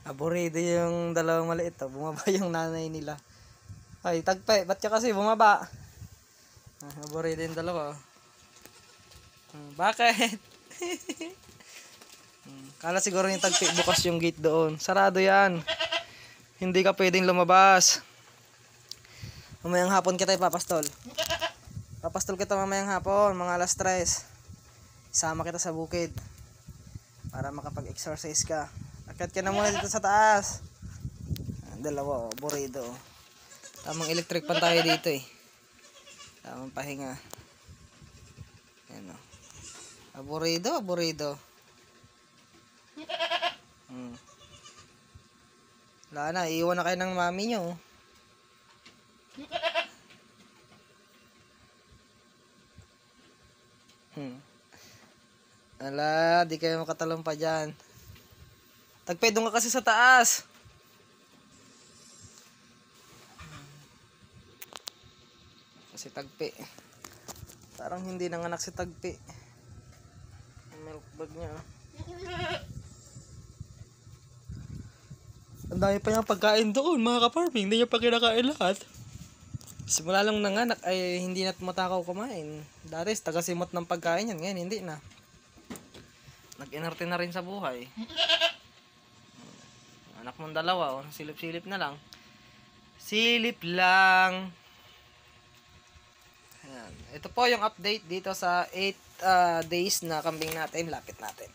Aburido yung dalawang maliit. Oh. Bumaba yung nanay nila. Ay, tagpe. Ba't ka kasi bumaba? Aburido yung dalawa. Bakit? Kala siguro yung tagpi bukas yung gate doon. Sarado yan. Hindi ka pwedeng lumabas. Mamayang hapon kita ipapastol. Papastol kita mamayang hapon, mga alas 3. Isama kita sa bukid. Para makapag-exercise ka. Akyat ka na muna dito sa taas. Dalawa, aburido. Tamang electric pan tayo dito eh. Tamang pahinga. Ayan o. Aburido. Wala na, iiwan na kayo ng mami nyo. Ala, di kayo makatalong pa dyan. Tagpe, doon ka kasi sa taas. Kasi tagpe. Parang hindi nanganak si tagpe. Milk bag niya. Ang dami pa niyang pagkain doon, mga ka-farming. Hindi niya pa kinakain lahat. Simula lang nanganak ay hindi na matakaw kumain. Dati tagasimot ng pagkain yan. Ngayon hindi na. Nag-inerte na rin sa buhay. Anak mong dalawa, silip-silip na lang. Silip lang. Ayan. Ito po yung update dito sa 8 days na kambing natin. Lapit natin.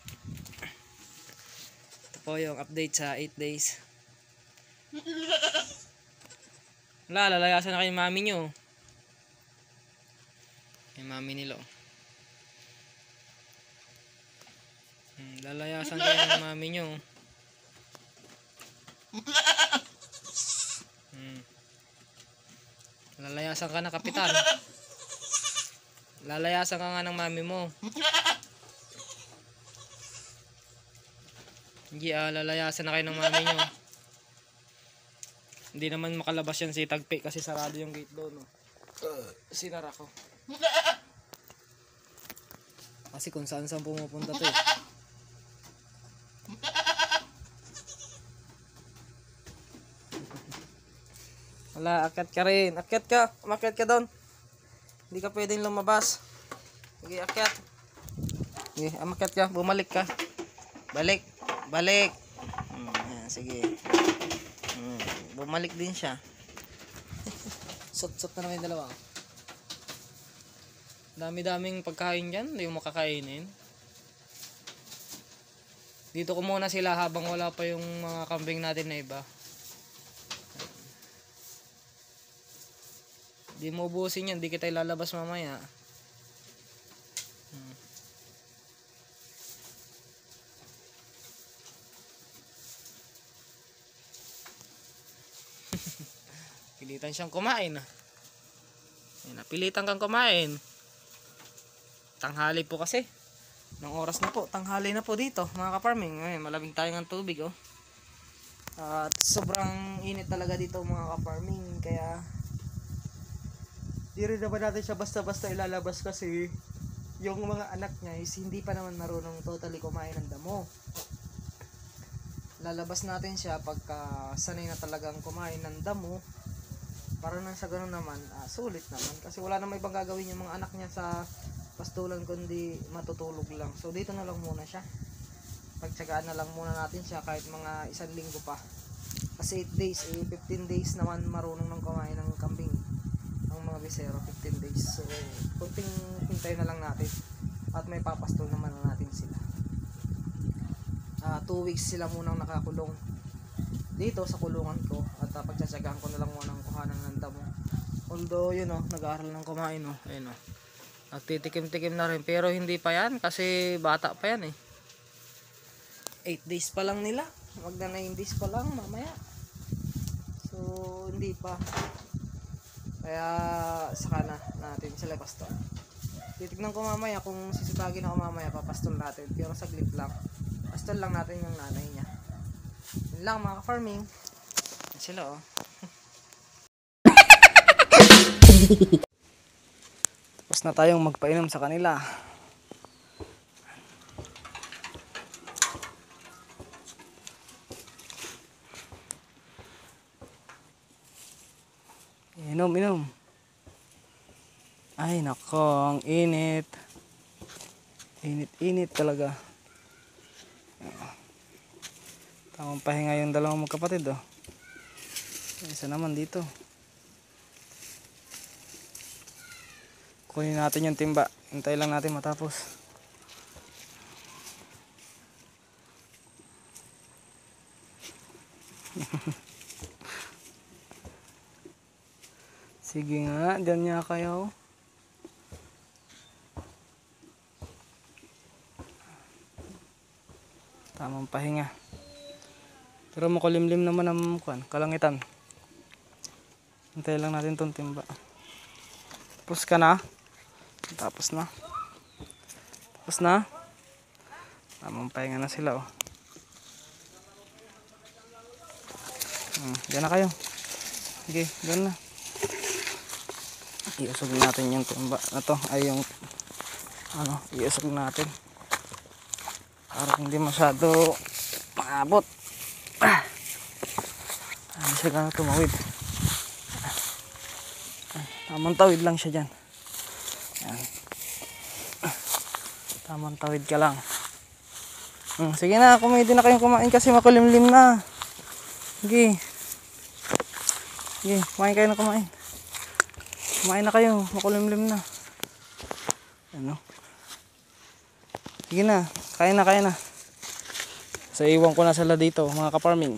Ito po yung update sa 8 days. Wala, lalayasan na kayo mami nyo. Yung mami nila. Lalayasan kayo ng mami nyo. Lalayasan ka na, kapitan. Lalayasan ka nga ng mami mo. Hindi lalayasan na kayo ng mami nyo. Hindi naman makalabas yan si Tagpi kasi sarado yung gate doon. No? Sinara ko. Kasi kung saan pumupunta to eh. Wala, akyat ka rin. Akyat ka. Umakyat ka doon. Hindi ka pwedeng lumabas. Sige, akyat. Sige, umakyat ka. Bumalik ka. Balik. Ayan, sige. Bumalik din siya. Sot-sot na naman yung dalawa. Dami-daming pagkain dyan. Hindi mo makakainin. Dito ko muna sila habang wala pa yung mga kambing natin na iba. Di mo ubusin yan, di kita ilalabas mamaya. Pilitan siyang kumain. Napilitan kang kumain. Tanghali po kasi. Nang oras na po, tanghali na po dito mga ka-farming. Malamig tayo ng tubig oh. At sobrang init talaga dito mga ka-farming. Kaya di rin naman natin siya basta-basta ilalabas kasi yung mga anak niya is hindi pa naman marunong totally kumain ng damo. Lalabas natin siya pagka sanay na talagang kumain ng damo. Para nang sa ganun naman, sulit naman. Kasi wala namang ibang gagawin yung mga anak niya sa pastulan kundi matutulog lang. So dito na lang muna siya. Pagtsagaan na lang muna natin siya kahit mga 1 linggo pa. Kasi 8 days, 15 days naman marunong nang kumain ng kambing. Mga bisero, 15 days. So, kunting hintay na lang natin. At may papastol naman na natin sila. 2 weeks sila munang nakakulong dito sa kulungan ko. At pagtsatsagaan ko na lang munang kuhanan ng damo. Although, yun o, nag-aaral ng kumain o. Ayun o. Nagtitikim-tikim na rin. Pero hindi pa yan kasi bata pa yan eh. 8 days pa lang nila. Magda 9 days pa lang mamaya. So, hindi pa. Kaya saka na natin sila pastol. Titignan ko mamaya kung sisitagin ako mamaya papastol natin. Pero saglit lang. Pastol lang natin yung nanay niya. Yun lang mga ka-farming. Yan sila oh. Tapos na tayong magpainom sa kanila. Inom, inom. Ay, nako, ang init. Init talaga. Tamang pahinga yung dalawang magkapatid, oh. Isa naman dito. Kunin natin yung timba. Hintay lang natin matapos. Sige nga, dyan niya kayo. Tamang pahinga. Pero makulimlim naman ang kalangitan. Hintay lang natin tong timba. Tapos ka na? Tapos na. Tapos na? Tamang pahinga na sila, oh. Diyan na kayo. Sige, diyan na. Iusog natin yung timba na to. Ay yung iusog natin. Para hindi masyado maabot. Hindi siya gano'n tumawid. Tamang tawid lang siya dyan. Ayan. Tamang tawid ka lang. Sige na, kumidi na kayong kumain kasi makulimlim na. Sige. Sige, kumain kayo na kumain. Kumain na kayo, makulimlim na. Ano? Sige na, kain na. So iwan ko na sila dito mga ka-farming.